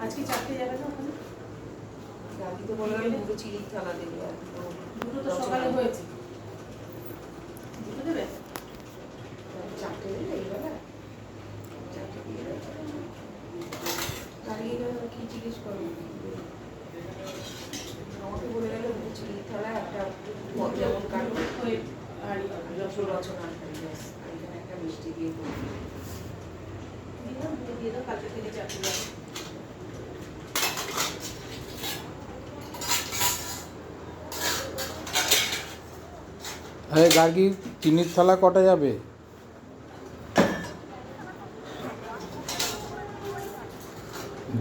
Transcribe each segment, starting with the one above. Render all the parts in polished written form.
আজকে 4টে যাবে না ওখানে? গাড়ি তো বলে গেলে দুটো চিড়ির থালা দেবে আর দুটো তো সকালে হয়েছে। দুটো দেবে? 4টে দেবে এইবেলা? 4টে দিয়ে দেবে। দাঁড়িয়ে গেলে কি জিজ্ঞেস করবো? আমাকে বলে গেলে দুটো চিড়ির থালা একটা যেমন কাটবে রচনা এখানে একটা মিষ্টি দিয়ে দেবো। দিয়ে দাও, কালকে থেকে 4টে যাবে। আরে গার্গী, চিনির থালা কটা যাবে?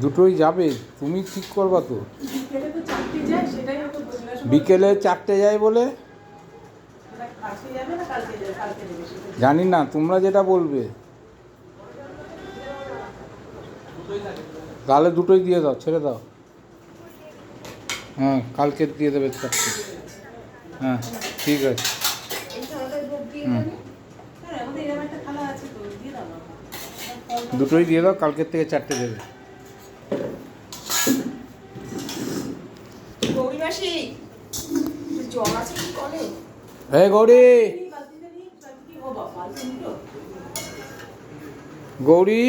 দুটোই যাবে, তুমি ঠিক করবা তো। বিকেলে তো 4টে যায়, সেটাই হয়তো বিকেলে 4টে যায় বলে আজকে যাবে না কালকে যাবে? কালকে দেবে সেটা জানি না, তোমরা যেটা বলবে। তাহলে দুটোই দিয়ে দাও, ছেড়ে দাও। হ্যাঁ, কালকে দিয়ে দেবে 4টে। হ্যাঁ, ঠিক আছে। এই থালাটায় ভোগ দিয়ে হুম। দেবে। হ্যাঁ, আমাদের এরকম একটা থালা আছে তো, দিয়ে দাও না। দুটোই দিয়ে দাও, কালকের থেকে 4টে দেবে। গৌরী মাসি জল আছে কি কলে? হে গৌরী, বালতিতে নিয়ে বালতি কি ও বাবা, বালতি নিল? গৌরী।